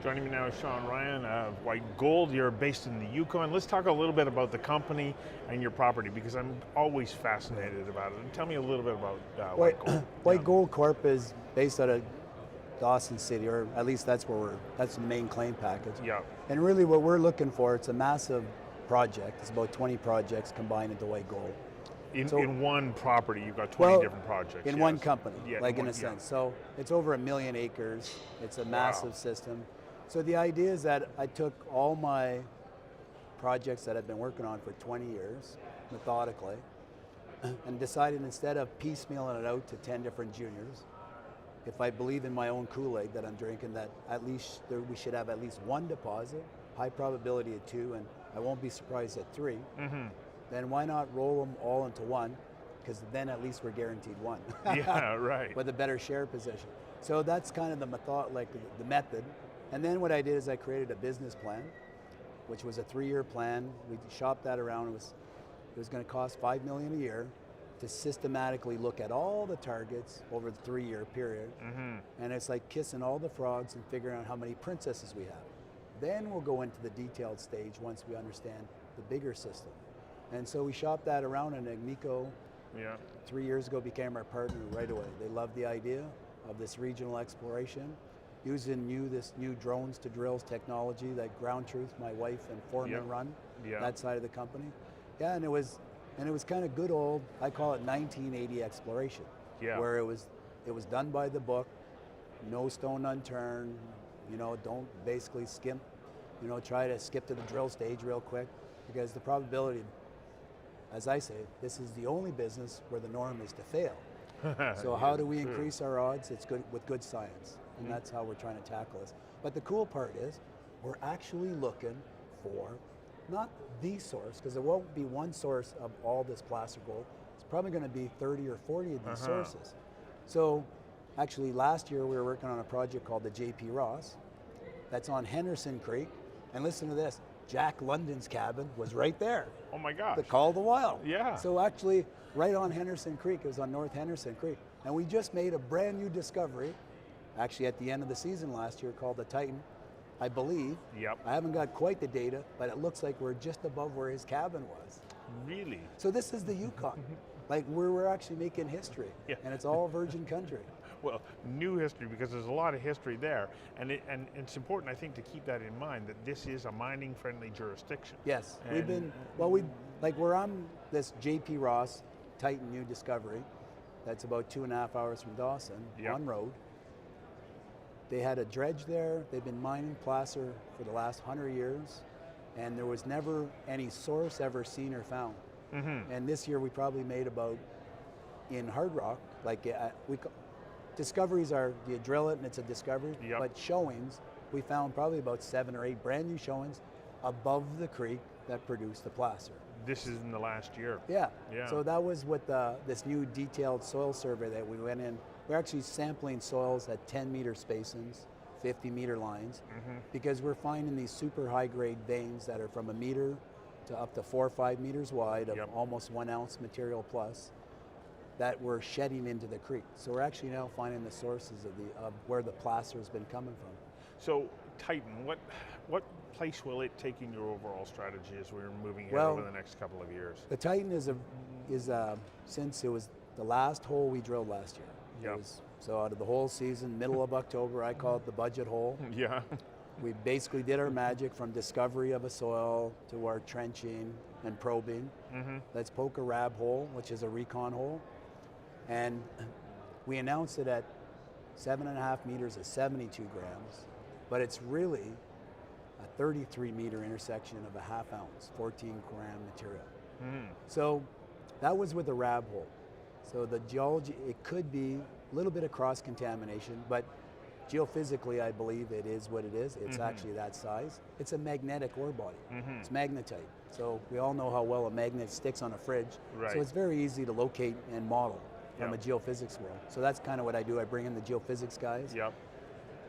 Joining me now is Shawn Ryan of White Gold. You're based in the Yukon. Let's talk a little bit about the company and your property because I'm always fascinated about it. And tell me a little bit about White Gold. White Gold Corp is based out of Dawson City, or at least that's that's the main claim package. Yeah. And really what we're looking for, it's a massive project. It's about 20 projects combined into White Gold. In one property, you've got 20 different projects. In one company, yeah, in a sense. So it's over 1 million acres. It's a massive system. So the idea is that I took all my projects that I've been working on for 20 years, methodically, and decided instead of piecemealing it out to 10 different juniors, if I believe in my own kool-aid that I'm drinking, that at least we should have at least one deposit, high probability of 2, and I won't be surprised at 3, then why not roll them all into one? Because then at least we're guaranteed one. Yeah, right. With a better share position. So that's kind of the the method. And then what I did is I created a business plan, which was a 3-year plan. We shopped that around. It was going to cost $5 million a year to systematically look at all the targets over the 3-year period. And it's like kissing all the frogs and figuring out how many princesses we have. Then we'll go into the detailed stage once we understand the bigger system. And so we shopped that around, and Agnico 3 years ago became our partner right away. They loved the idea of this regional exploration, using this new drones to drills technology that Ground Truth, my wife and foreman run, that side of the company. Yeah, and it was kind of good old, I call it 1980 exploration, where it was done by the book, no stone unturned, don't basically skimp, try to skip to the drill stage real quick, because the probability, as I say, this is the only business where the norm is to fail. So how do we increase our odds? It's good with good science, and that's how we're trying to tackle this. But the cool part is we're actually looking for not the source, because there won't be one source of all this placer gold. It's probably going to be 30 or 40 of these sources. So actually last year we were working on a project called the JP Ross that's on Henderson Creek, and listen to this, Jack London's cabin was right there. Oh my gosh. The Call of the Wild. Yeah. So actually, right on Henderson Creek, it was on North Henderson Creek. And we just made a brand new discovery, actually at the end of the season last year, called the Titan, I believe. Yep. I haven't got quite the data, but it looks like we're just above where his cabin was. Really? So this is the Yukon. Like we're actually making history, and it's all virgin country. Well, new history, because there's a lot of history there, and it's important, I think, to keep that in mind, that this is a mining-friendly jurisdiction. Yes, we're on this JP Ross Titan new discovery that's about 2.5 hours from Dawson, on road. They had a dredge there. They've been mining placer for the last 100 years, and there was never any source ever seen or found. And this year we probably made about, in hard rock, discoveries are, you drill it and it's a discovery, but showings, we found probably about 7 or 8 brand new showings above the creek that produced the placer. This is in the last year. Yeah. So that was with this new detailed soil survey that we went in. We're actually sampling soils at 10-meter spacings, 50-meter lines, because we're finding these super high-grade veins that are from 1 meter to up to 4 or 5 meters wide of almost 1 ounce material plus, that we're shedding into the creek. So we're actually now finding the sources of where the placer has been coming from. So Titan, what place will it take in your overall strategy as we're moving ahead over the next couple of years? The Titan is since it was the last hole we drilled last year. So out of the whole season, middle of October, I call it the budget hole. We basically did our magic from discovery of a soil to our trenching and probing. Let's poke a RAB hole, which is a recon hole. And we announced it at 7.5 meters at 72 grams, but it's really a 33-meter intersection of a ½ ounce, 14-gram material. So that was with the RAB hole. So the geology, it could be a little bit of cross-contamination, but geophysically, I believe it is what it is. It's actually that size. It's a magnetic ore body. It's magnetite. So we all know how well a magnet sticks on a fridge. So it's very easy to locate and model from a geophysics world. So that's kind of what I do. I bring in the geophysics guys.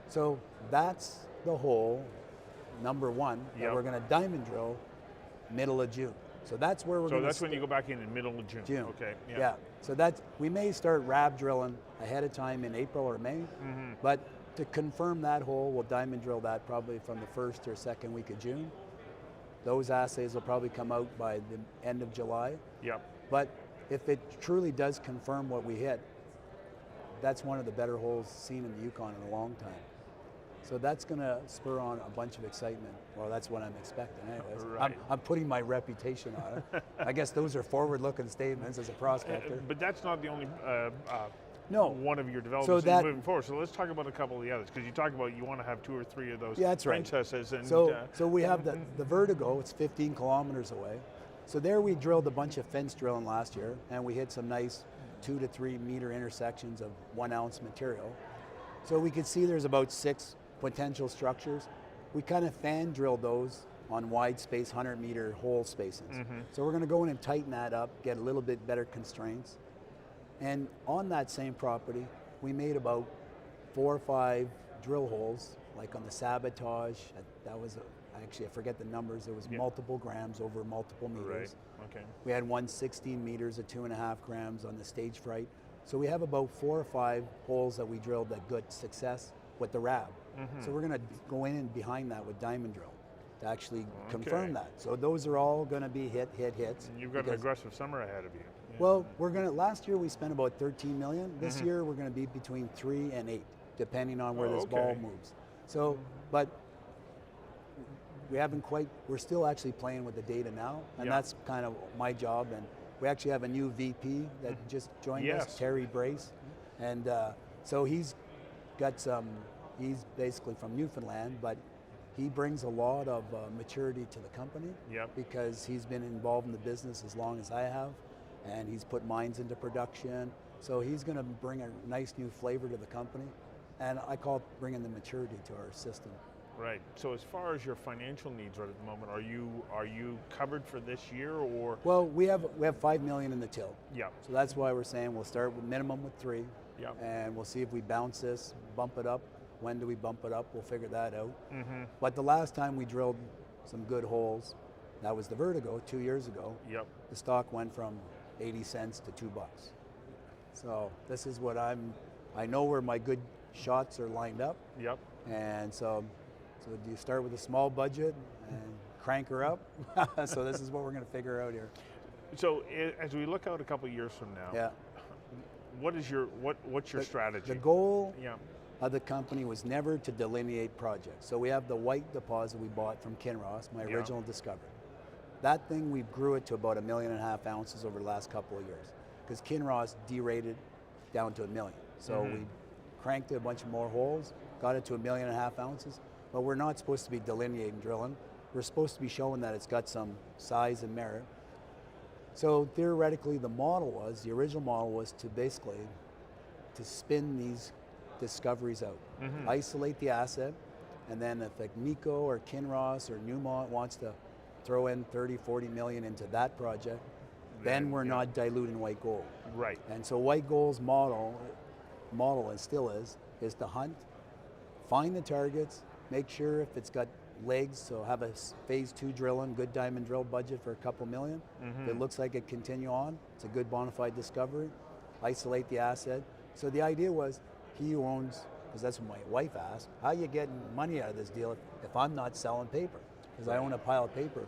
So that's the hole, number 1, that we're going to diamond drill middle of June. So that's where we're going to. So that's when you go back in the middle of June. Okay. So we may start RAB drilling ahead of time in April or May, but to confirm that hole, we'll diamond drill that probably from the first or second week of June. Those assays will probably come out by the end of July. Yep. But if it truly does confirm what we hit, that's one of the better holes seen in the Yukon in a long time. So that's going to spur on a bunch of excitement. Well, that's what I'm expecting anyways. Right. I'm putting my reputation on it. I guess those are forward-looking statements as a prospector. But that's not the only No. one of your developments So that- moving forward. So let's talk about a couple of the others, because you talk about you want to have 2 or 3 of those Yeah, that's right. princesses. And, So we have the Vertigo, it's 15 kilometers away. So there we drilled a bunch of fence drilling last year, and we hit some nice 2 to 3 meter intersections of 1 ounce material. So we could see there's about 6 potential structures. We kind of fan drilled those on wide space 100-meter hole spacings. So we're going to go in and tighten that up, get a little bit better constraints. And on that same property, we made about 4 or 5 drill holes, like on the Sabotage. That was, actually I forget the numbers, it was multiple grams over multiple meters. Right, okay. We had one 16 meters at 2.5 grams on the Stage Fright. So we have about 4 or 5 holes that we drilled that good success with the RAB. So we're going to go in and behind that with diamond drill to actually confirm that. So those are all going to be hits. And you've got an aggressive summer ahead of you. Yeah. Well, last year we spent about 13 million. This year we're going to be between 3 and 8, depending on where this ball moves. So, but we haven't quite, we're still actually playing with the data now, and that's kind of my job. And we actually have a new VP that just joined us, Terry Brace. And so he's got he's basically from Newfoundland, but he brings a lot of maturity to the company because he's been involved in the business as long as I have, and he's put mines into production. So he's going to bring a nice new flavor to the company, and I call it bringing the maturity to our system. Right. So as far as your financial needs right at the moment, are you covered for this year, or? Well, we have 5 million in the till. Yeah. So that's why we're saying we'll start with minimum with 3. Yeah. And we'll see if we bounce this, bump it up. When do we bump it up? We'll figure that out. But the last time we drilled some good holes, that was the Vertigo 2 years ago. Yep. The stock went from 80 cents to $2. So this is what I know where my good shots are lined up. Yep. And so do you start with a small budget and crank her up? So this is what we're going to figure out here. So as we look out a couple of years from now, what's your strategy? The goal of the company was never to delineate projects. So we have the white deposit we bought from Kinross, my original discovery. That thing, we grew it to about 1.5 million ounces over the last couple of years, because Kinross derated down to 1 million. So we cranked it a bunch of more holes, got it to 1.5 million ounces, but we're not supposed to be delineating drilling. We're supposed to be showing that it's got some size and merit. So theoretically, the original model was to basically to spin these discoveries out, isolate the asset, and then if like Nico or Kinross or Newmont wants to throw in 30, 40 million into that project, then we're not diluting White Gold. Right. And so White Gold's model and still is to hunt, find the targets, make sure if it's got legs, so have a phase 2 drilling, good diamond drill budget for a couple million. If it looks like it continue on, it's a good bona fide discovery, isolate the asset. So the idea was he who owns, because that's what my wife asked, how you getting money out of this deal if I'm not selling paper? Because I own a pile of paper.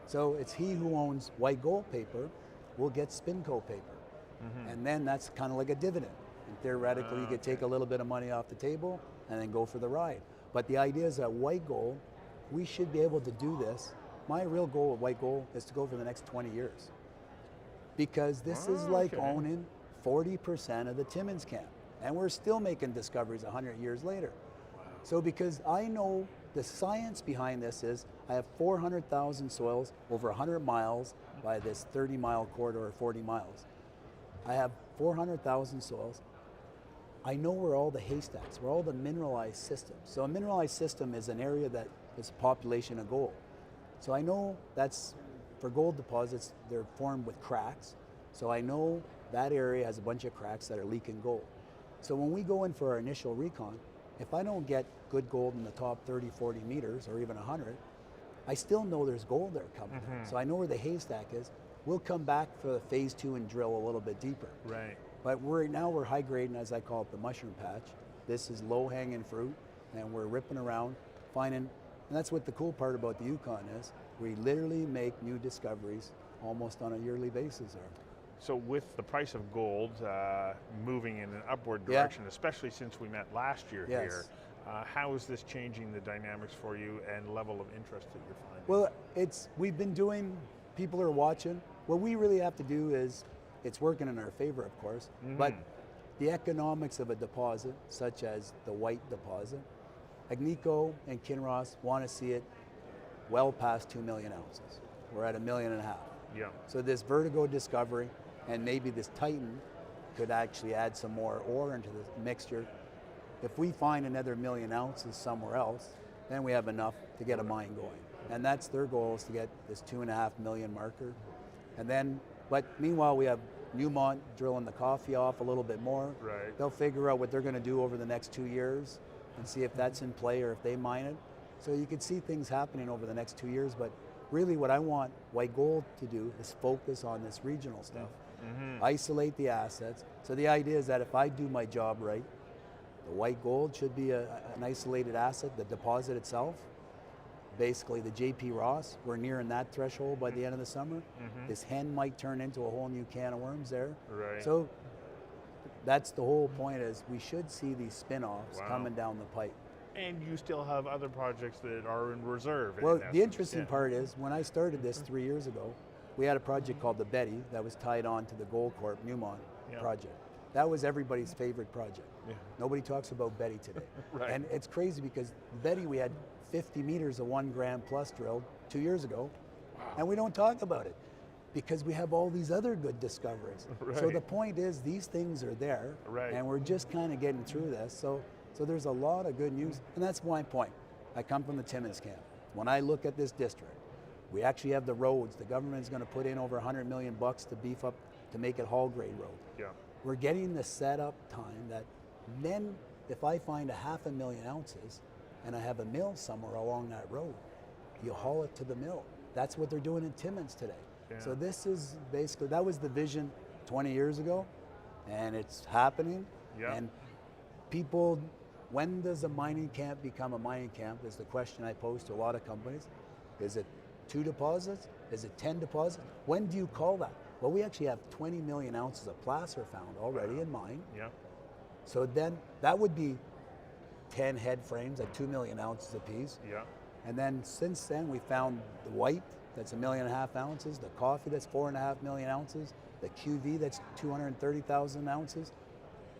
So it's he who owns White Gold paper will get Spinco paper. And then that's kind of like a dividend. And theoretically, you could take a little bit of money off the table and then go for the ride. But the idea is that White Gold, we should be able to do this. My real goal with White Gold is to go for the next 20 years. Because this is like owning 40% of the Timmins camp. And we're still making discoveries 100 years later. So because I know the science behind this is, I have 400,000 soils over 100 miles by this 30-mile corridor or 40 miles. I have 400,000 soils. I know where all the haystacks, where all the mineralized systems. So a mineralized system is an area that is a population of gold. So I know that's, for gold deposits, they're formed with cracks. So I know that area has a bunch of cracks that are leaking gold. So when we go in for our initial recon, if I don't get good gold in the top 30, 40 meters, or even 100, I still know there's gold there coming. So I know where the haystack is. We'll come back for the phase 2 and drill a little bit deeper. Right. But we're high grading, as I call it, the mushroom patch. This is low-hanging fruit, and we're ripping around, finding, and that's what the cool part about the Yukon is. We literally make new discoveries almost on a yearly basis there. So with the price of gold moving in an upward direction, especially since we met last year here, how is this changing the dynamics for you and level of interest that you're finding? Well, we've been doing, people are watching. What we really have to do is, it's working in our favor, of course, but the economics of a deposit, such as the White deposit, Agnico and Kinross want to see it well past 2 million ounces. We're at 1.5 million. Yeah. So this Vertigo discovery, and maybe this Titan could actually add some more ore into the mixture. If we find another 1 million ounces somewhere else, then we have enough to get a mine going. And that's their goal, is to get this 2.5 million marker. And then, but meanwhile we have Newmont drilling the coffee off a little bit more. Right. They'll figure out what they're going to do over the next 2 years and see if that's in play or if they mine it. So you could see things happening over the next 2 years, but really what I want White Gold to do is focus on this regional stuff. Isolate the assets. So the idea is that if I do my job right, the White Gold should be an isolated asset, the deposit itself. Basically the JP Ross, we're nearing that threshold by the end of the summer. This hen might turn into a whole new can of worms there. Right. So that's the whole point, is we should see these spin-offs coming down the pipe. And you still have other projects that are in reserve. Well, the interesting part is, when I started this 3 years ago, we had a project called the Betty that was tied on to the Gold Corp Newmont project. That was everybody's favorite project. Nobody talks about Betty today. Right. And it's crazy because Betty, we had 50 meters of 1 gram plus drilled 2 years ago, and we don't talk about it because we have all these other good discoveries. So the point is, these things are there, and we're just kind of getting through this. So there's a lot of good news, and that's my point. I come from the Timmins camp. When I look at this district, we actually have the roads. The government is going to put in over $100 million to beef up, to make it haul grade road. Yeah. We're getting the setup time that then, if I find 500,000 ounces and I have a mill somewhere along that road, you haul it to the mill. That's what they're doing in Timmins today. So this is basically, that was the vision 20 years ago, and it's happening. And people, when does a mining camp become a mining camp is the question I pose to a lot of companies. Is it 2 deposits? Is it 10 deposits? When do you call that? Well, we actually have 20 million ounces of placer found already in mine. So then that would be 10 head frames at 2 million ounces apiece. And then since then we found the White, that's 1.5 million ounces, the coffee, that's 4.5 million ounces, the QV, that's 230,000 ounces.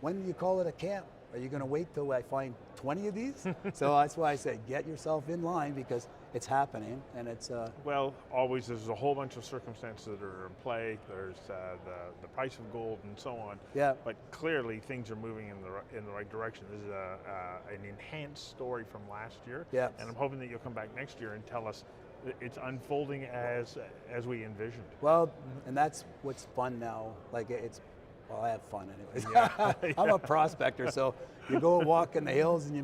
When do you call it a camp? Are you going to wait till I find 20 of these? So that's why I say get yourself in line, because it's happening, and it's... Well, always there's a whole bunch of circumstances that are in play. There's the price of gold and so on. But clearly things are moving in the right direction. This is an enhanced story from last year. And I'm hoping that you'll come back next year and tell us it's unfolding as we envisioned. Well, and that's what's fun now. Like well, I have fun anyways. I'm a prospector, so you go walk in the hills and you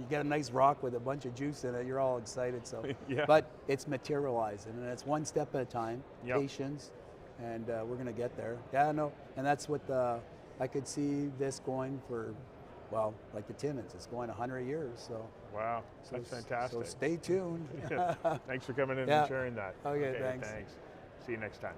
get a nice rock with a bunch of juice in it. You're all excited. So, but it's materializing, and it's one step at a time. Patience, and we're going to get there. And that's what I could see this going for. Well, like the Timmins, it's going 100 years. So wow, that's fantastic. So stay tuned. Thanks for coming in and sharing that. Okay, thanks. See you next time.